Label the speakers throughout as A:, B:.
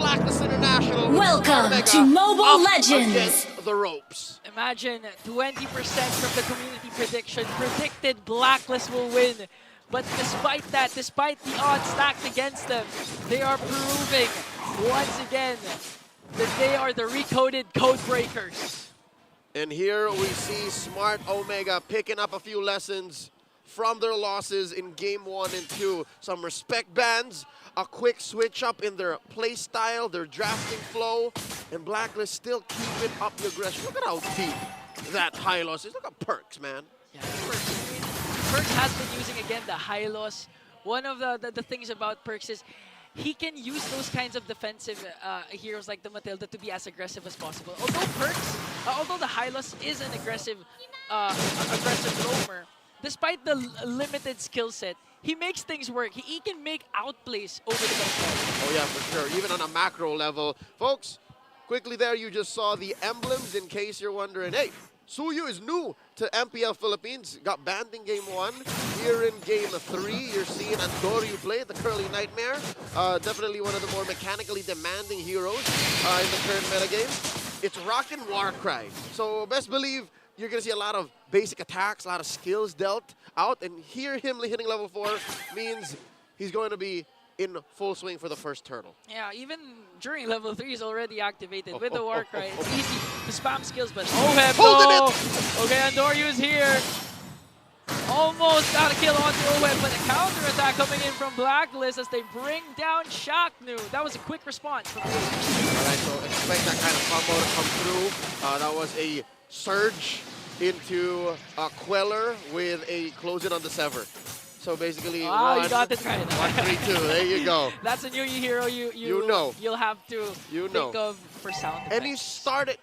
A: Blacklist International.
B: Welcome to Mobile Legends.
A: Against the ropes.
C: Imagine 20% from the community prediction predicted Blacklist will win. But despite that, despite the odds stacked against them, they are proving once again that they are the recoded code breakers.
A: And here we see Smart Omega picking up a few lessons from their losses in Game 1 and 2. Some respect bans, a quick switch up in their play style, their drafting flow, and Blacklist still keeping up the aggression. Look at how deep that high loss is. Look at Perks, man.
C: Yeah, Perks has been using, again, the high loss. One of the things about Perks is he can use those kinds of defensive heroes like the Matilda to be as aggressive as possible. Although Perks, although the Hylos is an aggressive roamer, despite the limited skill set, he makes things work. He can make outplays over the background.
A: Oh yeah, for sure. Even on a macro level. Folks, quickly there you just saw the emblems in case you're wondering, hey, Suyu is new to Mplph Philippines. Got banned in Game 1. Here in Game 3, you're seeing Andoryu play, the Curly Nightmare. Definitely one of the more mechanically demanding heroes in the current metagame. It's rockin' Warcry. So best believe you're going to see a lot of basic attacks, a lot of skills dealt out. And here him hitting level 4 means he's going to be in full swing for the first turtle.
C: Yeah, even during level 3 is already activated with the Warcry. It's easy to spam skills, but Oheb, okay, Andoryu is here. Almost got a kill onto Oheb, but a counter-attack coming in from Blacklist as they bring down Shaknu. That was a quick response from the
A: Alright, so expect that kind of combo to come through. That was a surge into a Queller with a close-in on the Sever. So basically,
C: you got it right.
A: 1-3-2. There you go.
C: That's a new hero you
A: know.
C: You'll have to think of for sound effects.
A: And he started.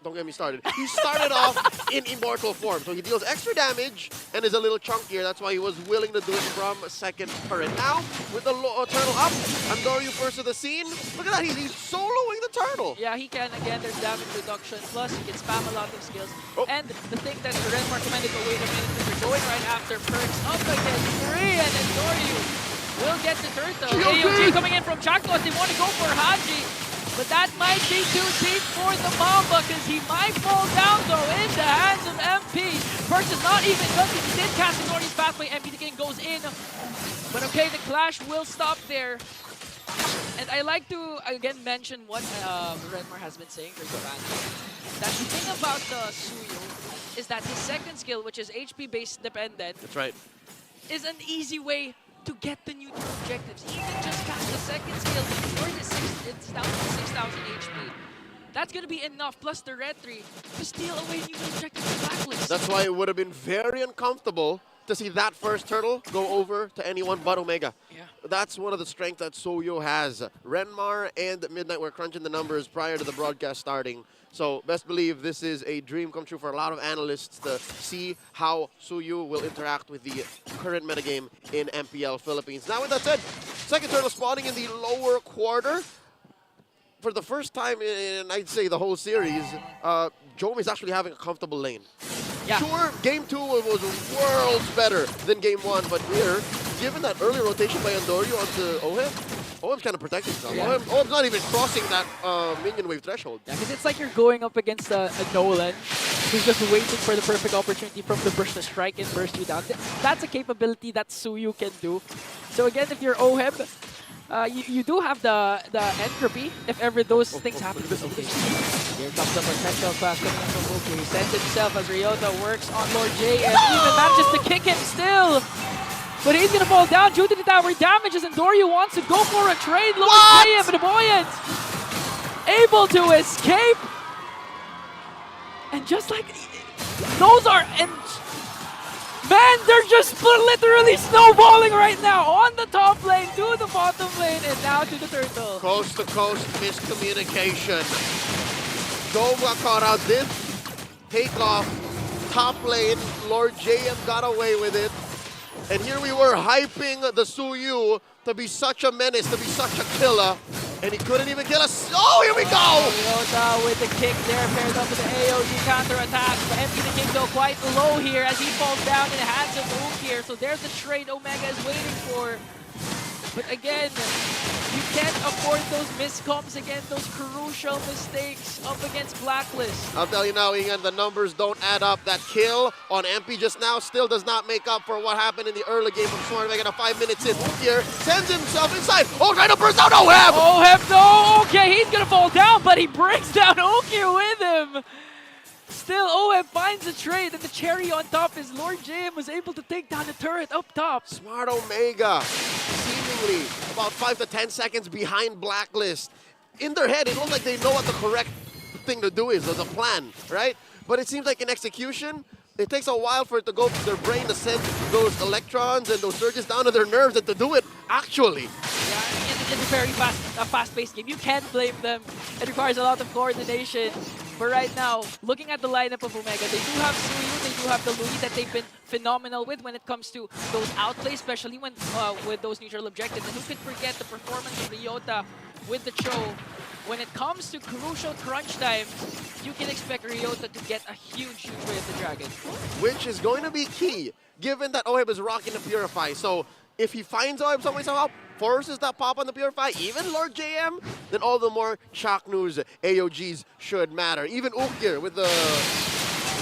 A: Don't get me started. He started off in Immortal form, so he deals extra damage and is a little chunkier. That's why he was willing to do it from second turret. Now, with the turtle up, Andoryu first to the scene. Look at that, he's soloing the turtle.
C: Yeah, he can. Again, there's damage reduction. Plus, he can spam a lot of skills. And the thing that Renmar commented, but wait a minute, we're going right after Perks up against 3, and Andoryu will get the turtle. AOG coming in from Chakno as they want to go for Haji. But that might be too deep for the Mamba because he might fall down though in the hands of MP. Perks is not even because he did cast the Northeast pathway. MP again goes in. But okay, the clash will stop there. And I like to again mention what Renmar has been saying during the ban. That the thing about the Suyu is that his second skill, which is HP based dependent,
A: That's right,
C: is an easy way to get the neutral objectives. Even just cast the second skill, it's down to 6,000 HP. That's going to be enough, plus the red 3, to steal away neutral objectives from Blacklist.
A: That's why it would have been very uncomfortable to see that first turtle go over to anyone but Omega.
C: Yeah.
A: That's one of the strengths that Suyu has. Renmar and Midnight were crunching the numbers prior to the broadcast starting. So best believe this is a dream come true for a lot of analysts to see how Suyu will interact with the current metagame in MPL Philippines. Now with that said, second turtle spawning in the lower quarter. For the first time in, I'd say, the whole series, Jome is actually having a comfortable lane.
C: Yeah.
A: Sure, Game 2 was worlds better than Game 1, but here, given that early rotation by Andoryu onto Oheb's kind of protecting himself.
C: Yeah.
A: Oheb's not even crossing that minion wave threshold.
C: Yeah, because it's like you're going up against a Nolan who's just waiting for the perfect opportunity from the burst to strike and burst you down. That's a capability that Suyu can do. So again, if you're Oheb, you do have the entropy if ever those things happen. Okay. Here comes the potential clash coming in from Muki. He sends himself as Ryota works on Lord J and even manages to kick him still. But he's going to fall down due to the tower damages, and Doryu wants to go for a trade. Lord J and Buoyant able to escape. And just like those are... Man, they're just literally snowballing right now on the top lane, to the bottom lane, and now to the turtle.
A: Coast to coast miscommunication. Dome got caught out, did take off top lane. Lord JM got away with it. And here we were hyping the Suyu to be such a menace, to be such a killer. And he couldn't even kill us. Oh, here we go!
C: Ryota with the kick there, paired up with the AOG counter-attack. But MP the King, though, quite low here as he falls down in the hands of Mook here. So there's the trade Omega is waiting for. But again, you can't afford those miscoms again, those crucial mistakes up against Blacklist.
A: I'll tell you now, Ian, the numbers don't add up. That kill on MP just now still does not make up for what happened in the early game from Smartmega. 5 minutes in, Ukir sends himself inside. Oh, trying to burst out OHEB!
C: OHEB, no! Okay, he's gonna fall down, but he brings down Ukir with him. Still, OHEB finds a trade, and the cherry on top is Lord JM was able to take down the turret up top.
A: Smart Omega, seemingly about 5 to 10 seconds behind Blacklist. In their head, it looks like they know what the correct thing to do is, or the plan, right? But it seems like in execution, it takes a while for it to go to their brain to send those electrons and those surges down to their nerves and to do it actually.
C: Yeah, it's a very fast-paced game. You can't blame them. It requires a lot of coordination. But right now, looking at the lineup of Omega, they do have Suyu, they do have the Louis that they've been phenomenal with when it comes to those outplays, especially when with those neutral objectives. And who could forget the performance of Ryota with the Cho? When it comes to crucial crunch times, you can expect Ryota to get a huge way of the Dragon.
A: Which is going to be key, given that OHEB is rocking the Purify. So if he finds OHEB some way somehow, forces that pop on the Purify, even Lord JM, then all the more Shocknews AOGs should matter. Even Ukir with the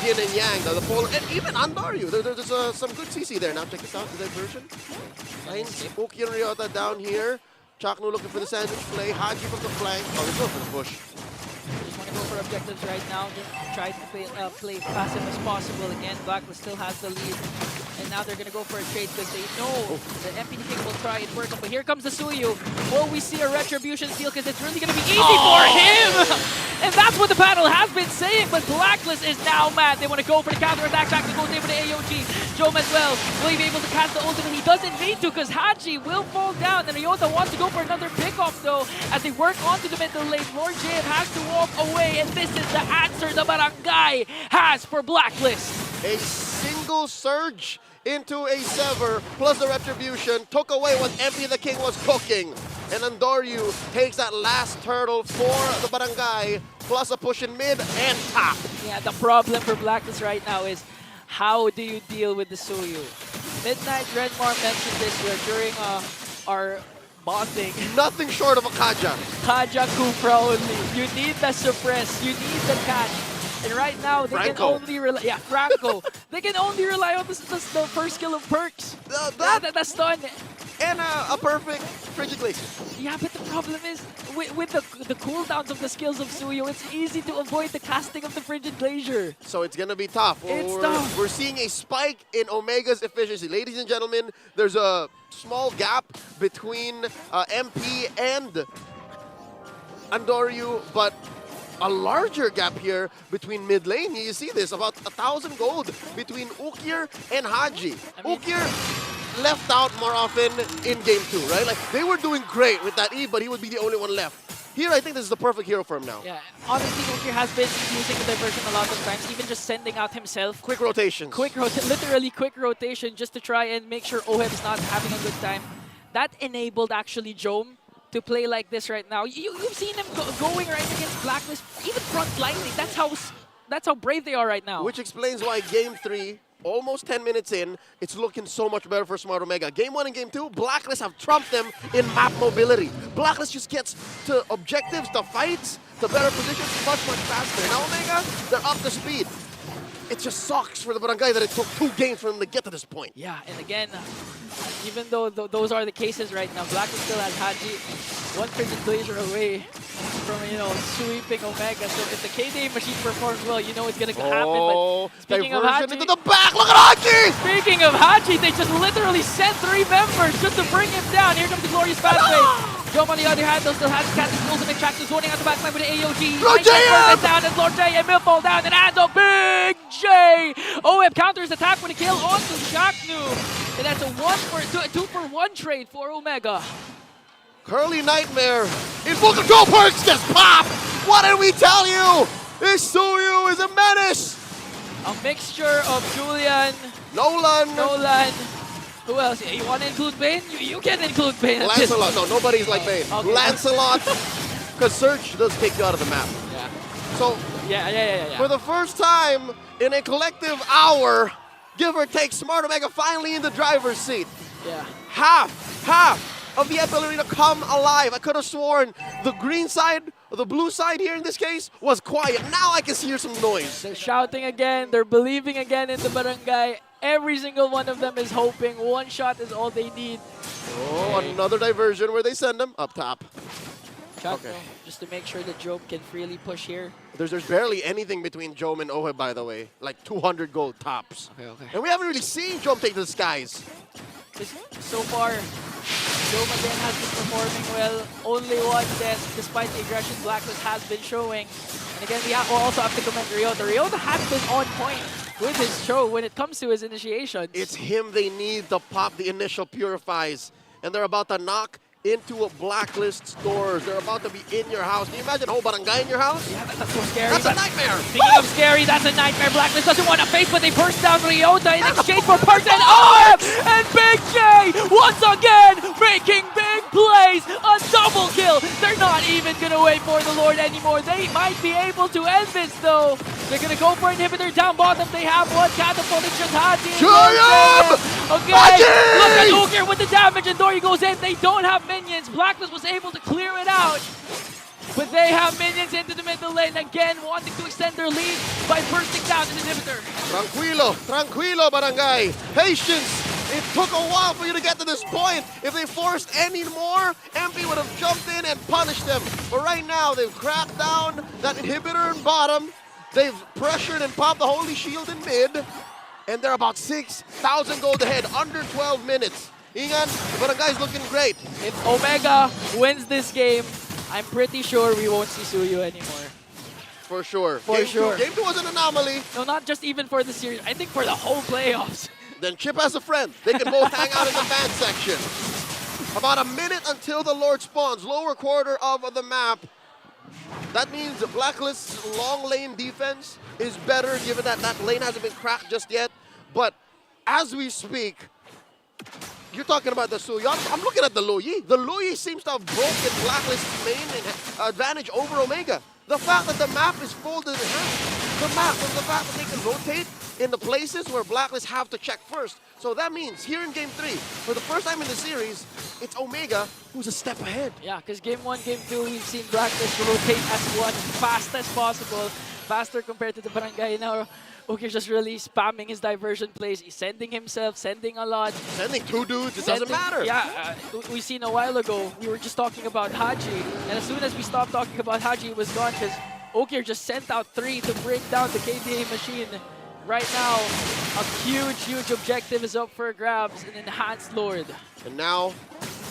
A: yin and yang, the polar, and even Andaryu. There's some good CC there. Now check this out, the diversion. Finds Ukir and Ryota down here. Shocknew looking for the sandwich play. Haji from the flank. Oh, he's going for the push.
C: Just want to go for objectives right now. Just try to play passive as possible. Again, Blacklist still has the lead. And now they're going to go for a trade because they know that MPT will try and work up. But here comes the Suyu. Will we see a Retribution steal? Because it's really going to be easy for him! And that's what the panel has been saying, but Blacklist is now mad. They want to go for the counter-attack. Back to goes in for the AOG. Jome as well. Will he be able to cast the ultimate? He doesn't need to because Haji will fall down. And Ryota wants to go for another pick-off though. As they work onto the middle lane, Lord JM has to walk away. And this is the answer the Barangay has for Blacklist.
A: A single surge into a Sever, plus the Retribution, took away what MP the King was cooking. And Andaryu takes that last turtle for the Barangay, plus a push in mid and top.
C: Yeah, the problem for Blacklist right now is how do you deal with the Suyu? Midnight Renmar mentioned this during our bonding.
A: Nothing short of a Kaja.
C: Kaja Kupra only. You need the suppress, you need the catch. And right now, they can only rely... Yeah, Franco. They can only rely on the first skill of Perks. The stun.
A: And a perfect Frigid Glacier.
C: Yeah, but the problem is, with the cooldowns of the skills of Suyu, it's easy to avoid the casting of the Frigid Glacier.
A: So it's going to be tough. We're seeing a spike in Omega's efficiency. Ladies and gentlemen, there's a small gap between MP and Andaryu, but a larger gap here between mid lane. You see this, about 1,000 gold between Ukir and Haji. Ukir left out more often in game 2, right? Like, they were doing great with that E, but he would be the only one left. Here, I think this is the perfect hero for him now.
C: Yeah, honestly, Ukir has been using the diversion a lot of times, even just sending out himself.
A: Quick rotations.
C: Literally quick rotation, just to try and make sure OHEB is not having a good time. That enabled, actually, Jome to play like this right now. You've seen him going right against Blacklist, even front-lining. That's how brave they are right now.
A: Which explains why game 3, almost 10 minutes in, it's looking so much better for Smart Omega. Game 1 and game 2, Blacklist have trumped them in map mobility. Blacklist just gets to objectives, to fights, to better positions much faster. Now Omega, they're up to speed. It just sucks for the Barangay that it took 2 games for them to get to this point.
C: Yeah, and again, even though those are the cases right now, Blacklist still has Haji one Frigid Glacier away from, sweeping Omega. So if the KDA machine performs well, you know it's going to happen. But speaking of Haji,
A: into the back, look at Haji!
C: Speaking of Haji, they just literally sent 3 members just to bring him down. Here comes the glorious pathway. Jome on the other hand, though, still has Cat's ultimate track, just zoning out the backline with the AOG.
A: Lord JM!
C: Down as Lord JM, Mplph down, and Ando, Big J! OHEB counters attack with a kill onto Shocknew. And that's a 2 for 1 trade for Omega.
A: Curly Nightmare in full control, Perks just pop! What did we tell you? This Suyu is a menace!
C: A mixture of Julian,
A: Nolan.
C: Who else? You want to include Bane? You can include Bane.
A: Lancelot. No, nobody's like Bane.
C: Okay.
A: Lancelot. Because Search does take you out of the map.
C: Yeah.
A: So,
C: yeah.
A: for the first time in a collective hour, give or take, Smart Omega finally in the driver's seat.
C: Yeah.
A: Half of the FL Arena come alive. I could have sworn the green side, or the blue side here in this case, was quiet. Now I can hear some noise.
C: They're shouting again. They're believing again in the barangay. Every single one of them is hoping. One shot is all they need.
A: Oh, another diversion where they send them up top.
C: Shot,
A: Okay.
C: just to make sure that Job can freely push here.
A: There's barely anything between Jom and Ohe, by the way. Like 200 gold tops.
C: Okay.
A: And we haven't really seen Jom take to the skies.
C: So far, Job again has been performing well. Only one death, despite the aggression Blacklist has been showing. And again, we also have to commend Ryota. Ryota has been on point with his show when it comes to his initiations.
A: It's him they need to pop the initial purifies. And they're about to knock into a Blacklist stores. They're about to be in your house. Can you imagine a whole barangay in your house?
C: Yeah, that's so scary.
A: That's a nightmare.
C: Speaking of scary, that's a nightmare. Blacklist doesn't want to face, but they burst down Ryota in exchange for Perks and OF! And Big J, once again, making big plays. A double kill. They're not even going to wait for the Lord anymore. They might be able to end this, though. They're going to go for inhibitor down bottom. They have one catapult. It's just Haji. Okay, look at Ukir with the damage, and Dory goes in. They don't have minions. Blacklist was able to clear it out. But they have minions into the middle lane again, wanting to extend their lead by bursting down an inhibitor.
A: Tranquilo, barangay. Patience. It took a while for you to get to this point. If they forced any more, MP would have jumped in and punished them. But right now, they've cracked down that inhibitor in bottom. They've pressured and popped the Holy Shield in mid. And they're about 6,000 gold ahead, under 12 minutes. Ingan, the barangay's looking great.
C: If Omega wins this game, I'm pretty sure we won't see Suyu anymore.
A: For sure. Game 2 was an anomaly.
C: No, not just even for the series. I think for the whole playoffs.
A: Then Chip has a friend. They can both hang out in the fan section. About a minute until the Lord spawns. Lower quarter of the map. That means the Blacklist's long lane defense is better, given that that lane hasn't been cracked just yet. But as we speak, you're talking about the Suyo. I'm looking at the Luyi. The Luyi seems to have broken Blacklist's main advantage over Omega. The fact that the map is folded in half. The fact that they can rotate in the places where Blacklist have to check first. So that means here in Game 3, for the first time in the series, it's Omega who's a step ahead.
C: Yeah, because Game 1, Game 2, we've seen Blacklist rotate as one fast as possible. Faster compared to the barangay. Now, Ukir's just really spamming his diversion plays. He's sending himself, sending a lot.
A: Sending two dudes, it doesn't matter.
C: Yeah, we seen a while ago, we were just talking about Haji. And as soon as we stopped talking about Haji, it was gone because Ukir just sent out 3 to break down the KDA machine. Right now, a huge objective is up for grabs, an enhanced Lord.
A: And now,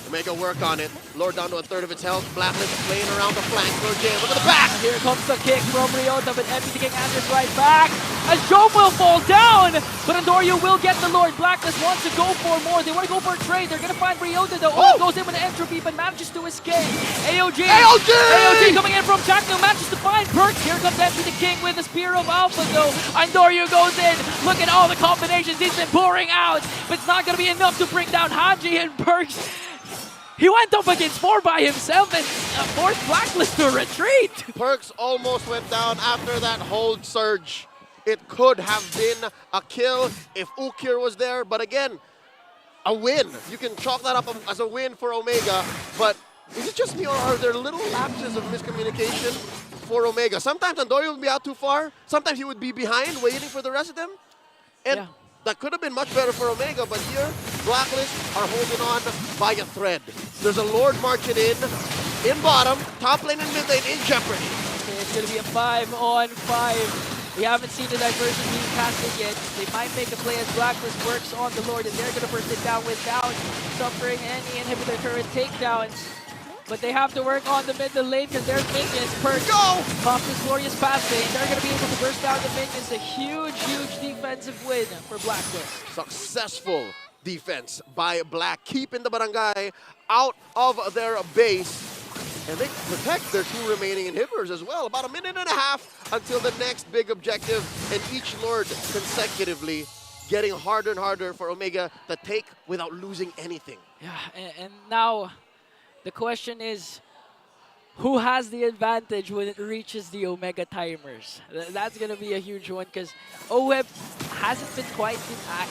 A: Omega work on it. Lord down to a third of its health. Blacklist playing around the flank. Lord Jam, look at the back!
C: Here comes the kick from Ryota, but Empty taking answers right back. As Job will fall down, but Andorio will get the Lord. Blacklist wants to go for more. They want to go for a trade. They're going to find Ryota, though. Oh, goes in with the entropy, but manages to escape. AOG coming in from Jackno, manages to find Perks. Here comes Empty the King with the Spear of Alpha, though. Andorio goes in. Look at all the combinations he's been pouring out, but it's not going to be enough to bring down Haji and Perks. He went up against 4 by himself and forced Blacklist to retreat.
A: Perks almost went down after that hold surge. It could have been a kill if Ukir was there, but again, a win. You can chalk that up as a win for Omega, but is it just me or are there little lapses of miscommunication for Omega? Sometimes Andorio would be out too far, sometimes he would be behind waiting for the rest of them, and that could have been much better for Omega, but here, Blacklist are holding on by a thread. There's a Lord marching in bottom, top lane and mid lane in jeopardy.
C: Okay, it's going to be a 5-on-5. We haven't seen the diversion being casted yet. They might make a play as Blacklist works on the Lord, and they're going to burst it down without suffering any inhibitor turret takedowns. But they have to work on the middle lane because there's minions. Perks pump this glorious passing. They're going to be able to burst down the minions. A huge defensive win for Blacklist.
A: Successful defense by Black, keeping the barangay out of their base. And they protect their 2 remaining inhibitors as well. About a minute and a half until the next big objective. And each Lord consecutively getting harder and harder for Omega to take without losing anything.
C: Yeah, and now the question is, who has the advantage when it reaches the Omega timers? That's going to be a huge one because OWEB hasn't been quite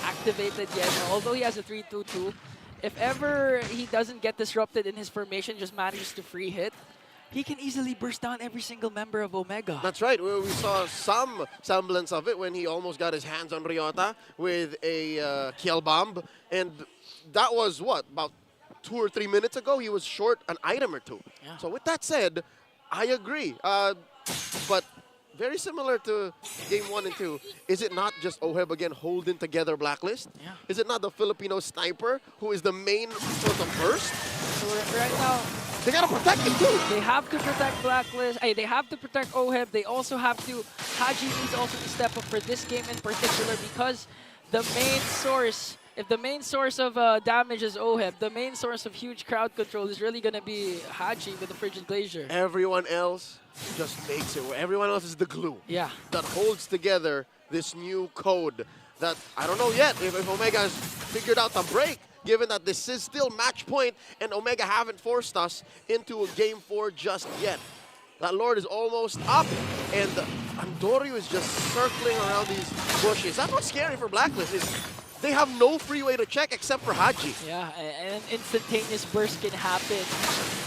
C: activated yet. Although he has a 3-2-2, if ever he doesn't get disrupted in his formation, just manages to free hit, he can easily burst down every single member of Omega.
A: That's right. We saw some semblance of it when he almost got his hands on Ryota with a kill bomb. And that was, what, about 2 or 3 minutes ago? He was short an item or two.
C: Yeah.
A: So with that said, I agree. But very similar to game 1 and 2, is it not just Oheb again holding together Blacklist?
C: Yeah.
A: Is it not the Filipino sniper who is the main sort of burst?
C: So right now,
A: They gotta protect him too.
C: they have to protect Blacklist. They have to protect Oheb. They also have to. Haji needs also to step up for this game in particular because the main source. If the main source of damage is Oheb, the main source of huge crowd control is really gonna be Haji with the Frigid Glacier.
A: Everyone else just makes it. Everyone else is the glue
C: Yeah.
A: that holds together this new code that I don't know yet if Omega has figured out the break, given that this is still match point and Omega haven't forced us into a game 4 just yet. That Lord is almost up, and Andorio is just circling around these bushes. That's what's scary for Blacklist is they have no freeway to check except for Haji.
C: Yeah, and an instantaneous burst can happen.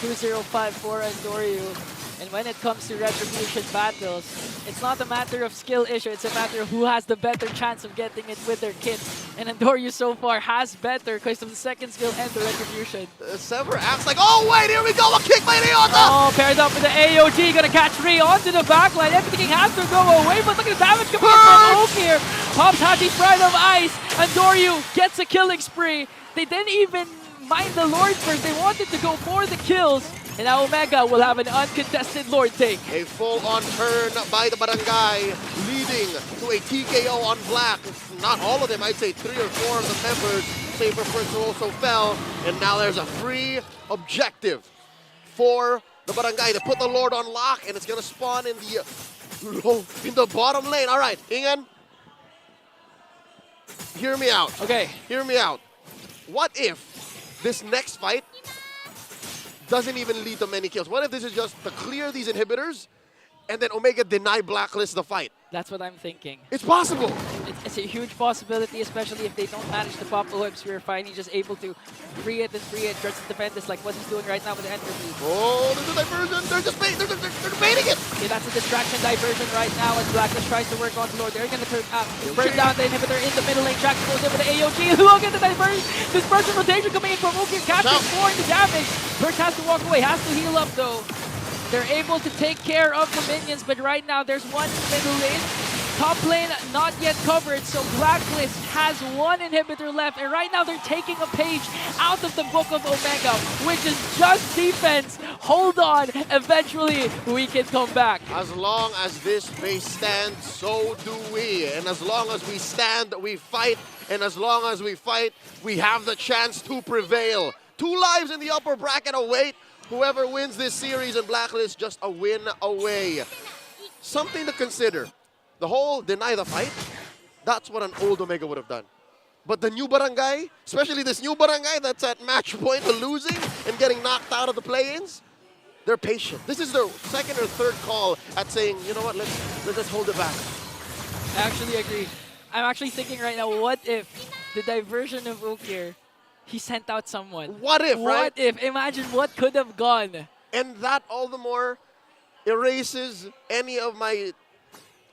C: 2054 Andorio. And when it comes to retribution battles, it's not a matter of skill issue, it's a matter of who has the better chance of getting it with their kit. And Andorio so far has better because of the second skill and the retribution.
A: Sever acts like, oh wait, here we go, a kick by Ryota!
C: Oh, paired up with the AOG, gonna catch Ree onto the backline. Everything has to go away, but look at the damage coming in from Oak here. Pops Haji's Pride of Ice. Andorio gets a killing spree. They didn't even mind the Lord first, they wanted to go for the kills. And now Omega will have an uncontested Lord take.
A: A full-on turn by the Barangay, leading to a TKO on Black. Not all of them, I'd say 3 or 4 of the members. Saber First also fell, and now there's a free objective for the Barangay to put the Lord on lock, and it's gonna spawn in the bottom lane. All right, Ingan, hear me out.
C: Okay.
A: Hear me out. What if this next fight doesn't even lead to many kills? What if this is just to clear these inhibitors and then Omega deny Blacklist the fight?
C: That's what I'm thinking.
A: It's possible.
C: It's a huge possibility, especially if they don't manage to pop Oheb's Purify and he's just able to free it and free it. Tries to defend this like what he's doing right now with the entropy.
A: Oh, there's a diversion. They're just they're debating it.
C: Okay, that's a distraction diversion right now as Blacklist tries to work on the Lord. They're going to burn down the inhibitor in the middle lane. Jack goes in with the AOG. Look at the diversion. This burst rotation coming in from Oki. Captain 4 into damage. Burst has to walk away. Has to heal up though. They're able to take care of the minions, but right now there's one middle lane. Top lane not yet covered, so Blacklist has one inhibitor left, and right now they're taking a page out of the book of Omega, which is just defense. Hold on, eventually we can come back.
A: As long as this base stands, so do we. And as long as we stand, we fight. And as long as we fight, we have the chance to prevail. 2 lives in the upper bracket await. Whoever wins this series in Blacklist, just a win away. Something to consider. The whole deny the fight, that's what an old Omega would have done. But the new Barangay, especially this new Barangay that's at match point of losing and getting knocked out of the play-ins, they're patient. This is their second or third call at saying, you know what, let's hold it back.
C: I actually agree. I'm actually thinking right now, what if the diversion of Ukir, he sent out someone?
A: What if, right?
C: What if? Imagine what could have gone.
A: And that all the more erases any of my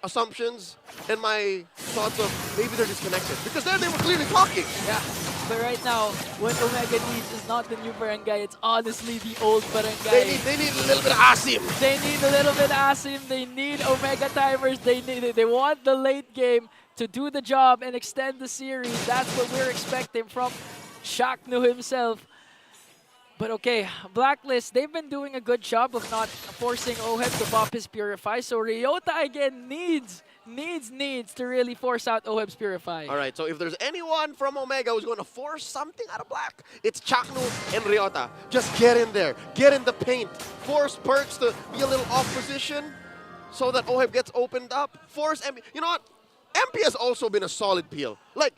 A: assumptions and my thoughts of maybe they're disconnected. Because there they were clearly talking.
C: Yeah, but right now, what Omega needs is not the new Barangay, it's honestly the old Barangay.
A: They need a little bit of Asim.
C: They need a little bit of Asim, they need Omega timers, they want the late game to do the job and extend the series. That's what we're expecting from Shaknu himself. But okay, Blacklist, they've been doing a good job of not forcing Oheb to pop his Purify. So Ryota again needs to really force out Oheb's Purify.
A: All right, so if there's anyone from Omega who's going to force something out of Black, it's Chaknu and Ryota. Just get in there, get in the paint, force Perks to be a little off position so that Oheb gets opened up. Force MP. You know what? MP has also been a solid peel. Like,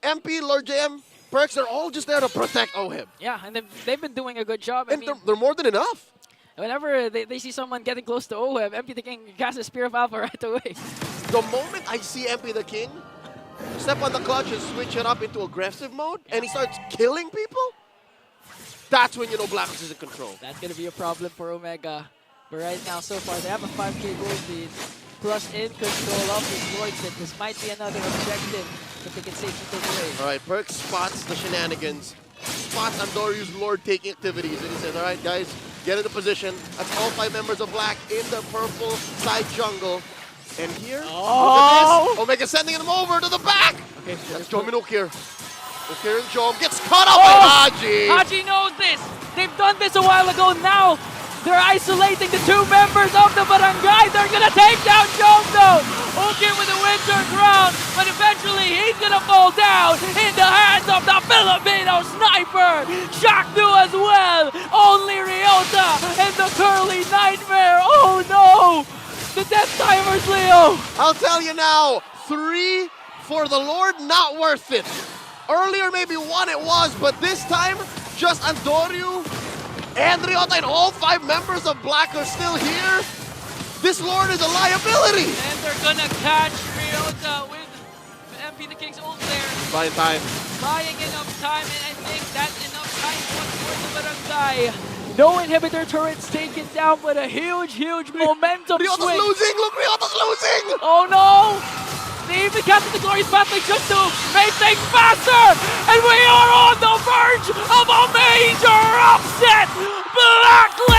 A: MP, Lord JM, Perks, they're all just there to protect Oheb.
C: Yeah, and they've been doing a good job.
A: And they're more than enough.
C: Whenever they see someone getting close to Oheb, MP the King casts a Spear of Alpha right away.
A: The moment I see MP the King, step on the clutch and switch it up into aggressive mode, and he starts killing people, that's when you know Blacklist is in control.
C: That's going to be a problem for Omega. But right now, so far, they have a 5k gold lead, plus in control of his Lordship. This might be another objective that they can safely take away.
A: All right, Perks spots the shenanigans, spots Andoryu's Lord-taking activities, and he says, all right, guys, get into position. That's all 5 members of Black in the purple side jungle. And here, look at this. Omega sending them over to the back.
C: Okay,
A: That's Jomin Okir. Okir and Jom gets cut up by Haji.
C: Haji knows this. They've done this a while ago. Now they're isolating the 2 members of the barangay. They're going to take down Jom though. Okir with the winter crown, but eventually he's going to fall down in the hands of the Filipino sniper. Shakdu as well. Only Ryota and the Curly Nightmare. Oh no. The death timers, Leo!
A: I'll tell you now, 3 for the Lord, not worth it. Earlier, maybe 1 it was, but this time, just Andoryu and Ryota and all 5 members of Black are still here. This Lord is a liability.
C: And they're gonna catch Ryota with MP the King's ult there.
A: Buying time.
C: Buying enough time, and I think that's enough time for the barangay. No inhibitor turrets taken down, but a huge momentum
A: Ryota's
C: swing.
A: losing! Look, Ryota's losing!
C: Oh no! They even captured the Glorious Pathway just to make things faster! And we are on the verge of a major upset! Blacklist